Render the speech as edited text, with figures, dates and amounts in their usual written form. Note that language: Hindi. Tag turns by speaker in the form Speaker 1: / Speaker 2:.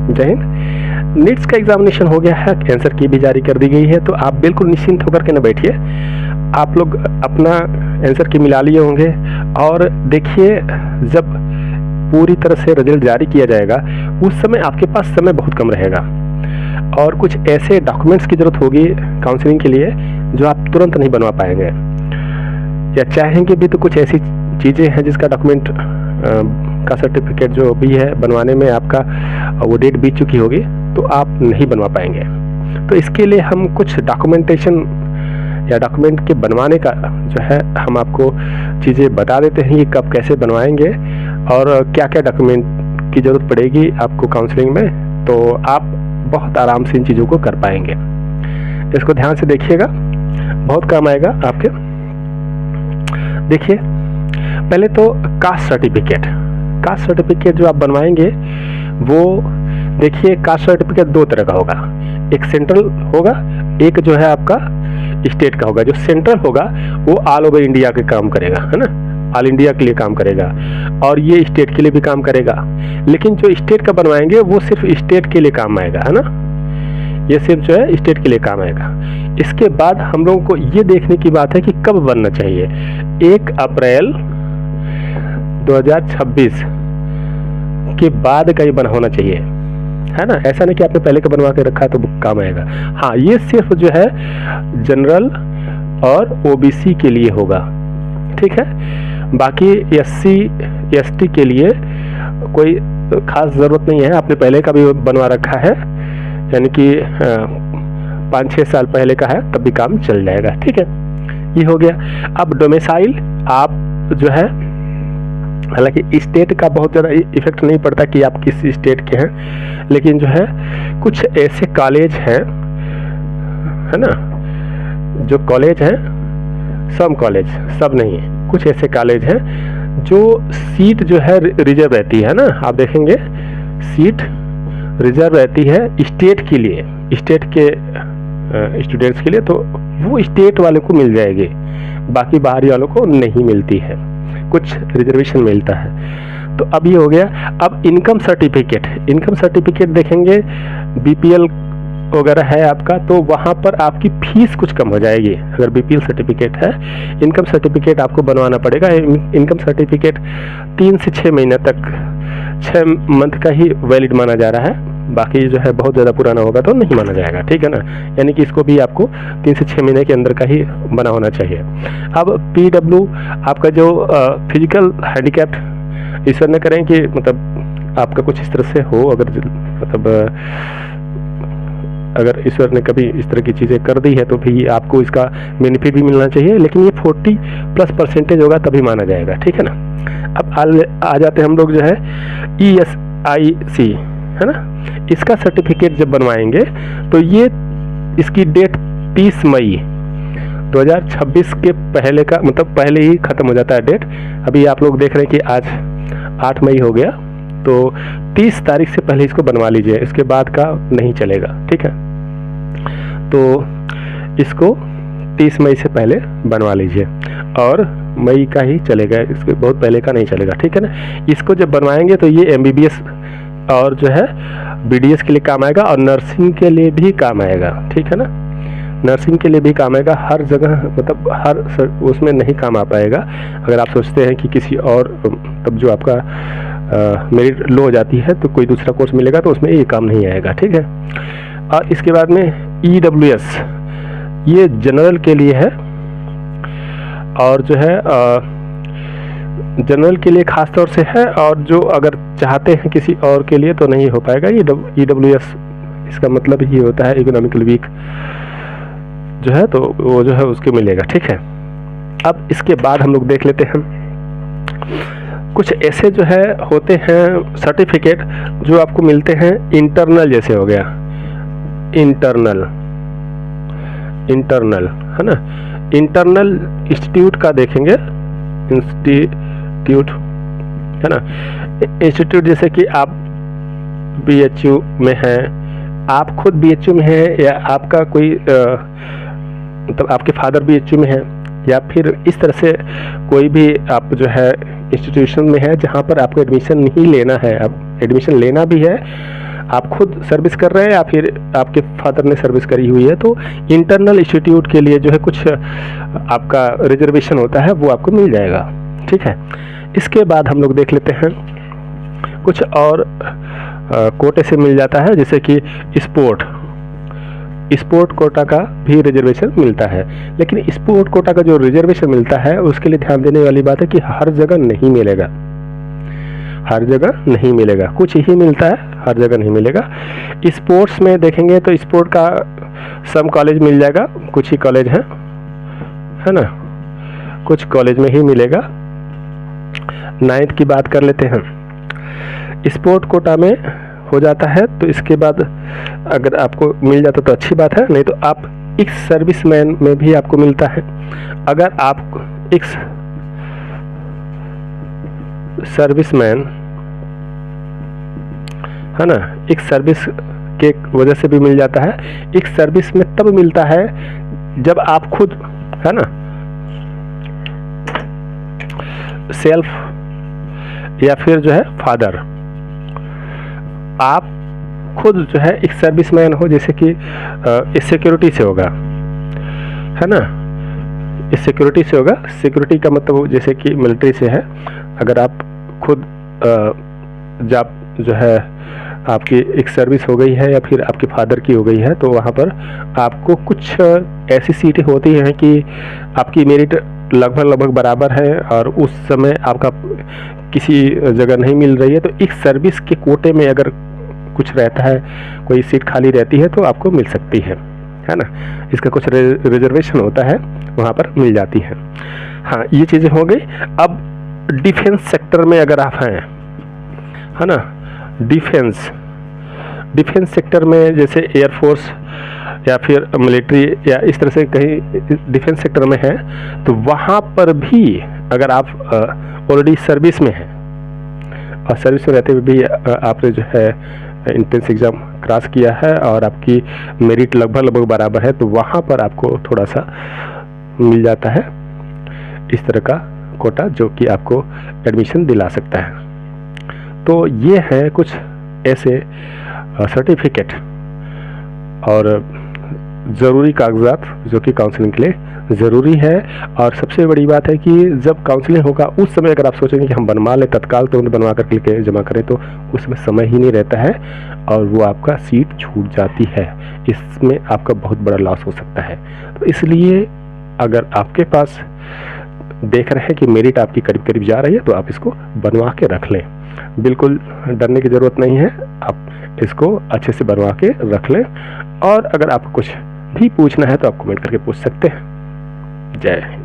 Speaker 1: जय हिंद। नीट्स का एग्जामिनेशन हो गया है, आंसर की भी जारी कर दी गई है, तो आप बिल्कुल निश्चिंत होकर के न बैठिए। आप लोग अपना आंसर की मिला लिए होंगे और देखिए जब पूरी तरह से रिजल्ट जारी किया जाएगा उस समय आपके पास समय बहुत कम रहेगा और कुछ ऐसे डॉक्यूमेंट्स की ज़रूरत होगी काउंसलिंग के लिए जो आप तुरंत नहीं बनवा पाएंगे, या चाहेंगे भी तो कुछ ऐसी चीज़ें हैं जिसका डॉक्यूमेंट का सर्टिफिकेट जो भी है बनवाने में आपका वो डेट बीत चुकी होगी तो आप नहीं बनवा पाएंगे। तो इसके लिए हम कुछ डॉक्यूमेंटेशन या डॉक्यूमेंट के बनवाने का जो है हम आपको चीज़ें बता देते हैं कि कब कैसे बनवाएंगे और क्या क्या डॉक्यूमेंट की ज़रूरत पड़ेगी आपको काउंसलिंग में, तो आप बहुत आराम से इन चीज़ों को कर पाएंगे। इसको ध्यान से देखिएगा, बहुत काम आएगा आपके। देखिए पहले तो कास्ट सर्टिफिकेट जो आप बनवाएंगे वो देखिए कास्ट सर्टिफिकेट दो तरह का होगा, एक सेंट्रल होगा, एक जो है आपका स्टेट का होगा। जो सेंट्रल होगा वो ऑल ओवर इंडिया के काम करेगा, है ना, ऑल इंडिया के लिए काम करेगा और ये स्टेट के लिए भी काम करेगा। लेकिन जो स्टेट का बनवाएंगे वो सिर्फ स्टेट के लिए काम आएगा, है ना, ये सिर्फ जो है स्टेट के लिए काम आएगा। इसके बाद हम लोगों को ये देखने की बात है कि कब बनना चाहिए। 1 अप्रैल 2026 के बाद का ये बना होना चाहिए, है ना। ऐसा नहीं कि आपने पहले का बनवा के रखा है तो काम आएगा। हाँ, ये सिर्फ जो है जनरल और ओबीसी के लिए होगा, ठीक है। बाकी SC ST के लिए कोई खास ज़रूरत नहीं है, आपने पहले का भी बनवा रखा है यानी कि 5-6 साल पहले का है तब भी काम चल जाएगा, ठीक है। ये हो गया। अब डोमिसाइल आप जो है, हालांकि स्टेट का बहुत ज़्यादा इफेक्ट नहीं पड़ता कि आप किस स्टेट के हैं, लेकिन जो है कुछ ऐसे कॉलेज हैं, है ना, जो कॉलेज हैं, सब कॉलेज सब नहीं है, कुछ ऐसे कॉलेज हैं जो सीट जो है रिजर्व रहती है ना, आप देखेंगे सीट रिजर्व रहती है स्टेट के लिए, स्टेट के स्टूडेंट्स के लिए, तो वो स्टेट वाले को मिल जाएगी, बाकी बाहरी वालों को नहीं मिलती है, कुछ रिजर्वेशन मिलता है। तो अब ये हो गया। अब इनकम सर्टिफिकेट देखेंगे, BPL वगैरह है आपका तो वहाँ पर आपकी फीस कुछ कम हो जाएगी। अगर BPL सर्टिफिकेट है, इनकम सर्टिफिकेट आपको बनवाना पड़ेगा। इनकम सर्टिफिकेट 3 से 6 महीने तक, 6 मंथ का ही वैलिड माना जा रहा है, बाकी जो है बहुत ज़्यादा पुराना होगा तो नहीं माना जाएगा, ठीक है ना। यानी कि इसको भी आपको 3 से 6 महीने के अंदर का ही बना होना चाहिए। अब PW आपका जो फिजिकल हैंडीकैप्ड, ईश्वर न करें कि मतलब आपका कुछ इस तरह से हो, अगर मतलब अगर ईश्वर ने कभी इस तरह की चीज़ें कर दी है तो भी आपको इसका बेनिफिट भी मिलना चाहिए, लेकिन ये 40+% होगा तभी माना जाएगा, ठीक है ना। अब आ जाते हैं हम लोग जो है ESIC, है ना, इसका सर्टिफिकेट जब बनवाएंगे तो ये इसकी डेट 30 मई 2026 के पहले का, मतलब पहले ही ख़त्म हो जाता है डेट। अभी आप लोग देख रहे हैं कि आज 8 मई हो गया, तो 30 तारीख से पहले इसको बनवा लीजिए, इसके बाद का नहीं चलेगा, ठीक है। तो इसको 30 मई से पहले बनवा लीजिए और मई का ही चलेगा, इसके बहुत पहले का नहीं चलेगा, ठीक है ना। इसको जब बनवाएंगे तो ये MBBS और जो है BDS के लिए काम आएगा और नर्सिंग के लिए भी काम आएगा, ठीक है ना। नर्सिंग के लिए भी काम आएगा, हर जगह मतलब हर उसमें नहीं काम आ पाएगा। अगर आप सोचते हैं कि किसी और तब जो आपका मेरिट लो हो जाती है तो कोई दूसरा कोर्स मिलेगा तो उसमें ये काम नहीं आएगा, ठीक है। और इसके बाद में EWS, ये जनरल के लिए है और जो है जनरल के लिए खास तौर से है, और जो अगर चाहते हैं किसी और के लिए तो नहीं हो पाएगा। ये EWS इसका मतलब ही होता है इकोनॉमिकल वीक जो है, तो वो जो है उसके मिलेगा, ठीक है। अब इसके बाद हम लोग देख लेते हैं कुछ ऐसे जो है होते हैं सर्टिफिकेट जो आपको मिलते हैं इंटरनल, जैसे हो गया इंटरनल, है ना। इंटरनल इंस्टीट्यूट का देखेंगे, इंस्टीट्यूट, है ना, इंस्टीट्यूट जैसे कि आप BHU में हैं, आप खुद BHU में हैं, या आपका कोई मतलब आपके फादर BHU में हैं, या फिर इस तरह से कोई भी आप जो है इंस्टीट्यूशन में है जहाँ पर आपको एडमिशन नहीं लेना है, अब एडमिशन लेना भी है आप खुद सर्विस कर रहे हैं या फिर आपके फादर ने सर्विस करी हुई है, तो इंटरनल इंस्टीट्यूट के लिए जो है कुछ आपका रिजर्वेशन होता है वो आपको मिल जाएगा। ठीक है, इसके बाद हम लोग देख लेते हैं कुछ और कोटे से मिल जाता है, जैसे कि स्पोर्ट कोटा का भी रिजर्वेशन मिलता है। लेकिन स्पोर्ट कोटा का जो रिजर्वेशन मिलता है उसके लिए ध्यान देने वाली बात है कि हर जगह नहीं मिलेगा, हर जगह नहीं मिलेगा, कुछ ही मिलता है, हर जगह नहीं मिलेगा। स्पोर्ट्स में देखेंगे तो स्पोर्ट का सम कॉलेज मिल जाएगा, कुछ ही कॉलेज है ना, कुछ कॉलेज में ही मिलेगा। 9th की बात कर लेते हैं, स्पोर्ट कोटा में हो जाता है, तो इसके बाद अगर आपको मिल जाता तो अच्छी बात है, नहीं तो आप एक्स सर्विसमैन में भी आपको मिलता है। अगर आप एक्स सर्विसमैन है ना, एक सर्विस के वजह से भी मिल जाता है। एक सर्विस में तब मिलता है जब आप खुद है ना सेल्फ या फिर जो है फादर, आप खुद जो है एक सर्विसमैन हो, जैसे कि इस सिक्योरिटी से होगा है ना, इस सिक्योरिटी से होगा। सिक्योरिटी का मतलब जैसे कि मिलिट्री से है। अगर आप खुद जब जो है आपकी एक सर्विस हो गई है या फिर आपके फादर की हो गई है, तो वहाँ पर आपको कुछ ऐसी सीटें होती हैं कि आपकी मेरिट लगभग बराबर है और उस समय आपका किसी जगह नहीं मिल रही है, तो एक सर्विस के कोटे में अगर कुछ रहता है, कोई सीट खाली रहती है तो आपको मिल सकती है ना। इसका कुछ रिजर्वेशन होता है, वहाँ पर मिल जाती है। हाँ, ये चीज़ें हो गई। अब डिफेंस सेक्टर में अगर आप हैं है ना, डिफेंस सेक्टर में जैसे एयरफोर्स या फिर मिलिट्री या इस तरह से कहीं डिफेंस सेक्टर में है, तो वहाँ पर भी अगर आप ऑलरेडी सर्विस में हैं और सर्विस में रहते हुए भी आपने जो है एंट्रेंस एग्ज़ाम क्रॉस किया है और आपकी मेरिट लगभग बराबर है, तो वहाँ पर आपको थोड़ा सा मिल जाता है इस तरह का कोटा, जो कि आपको एडमिशन दिला सकता है। तो ये है कुछ ऐसे सर्टिफिकेट और ज़रूरी कागजात जो कि काउंसलिंग के लिए ज़रूरी है। और सबसे बड़ी बात है कि जब काउंसलिंग होगा उस समय अगर आप सोचेंगे कि हम बनवा लें तत्काल तुरंत बनवा कर के जमा करें, तो उसमें समय ही नहीं रहता है और वो आपका सीट छूट जाती है। इसमें आपका बहुत बड़ा लॉस हो सकता है। तो इसलिए अगर आपके पास देख रहे हैं कि मेरिट आपकी करीब करीब जा रही है, तो आप इसको बनवा के रख लें। बिल्कुल डरने की ज़रूरत नहीं है, आप इसको अच्छे से बनवा के रख लें। और अगर आपको कुछ भी पूछना है तो आप कमेंट करके पूछ सकते हैं। जय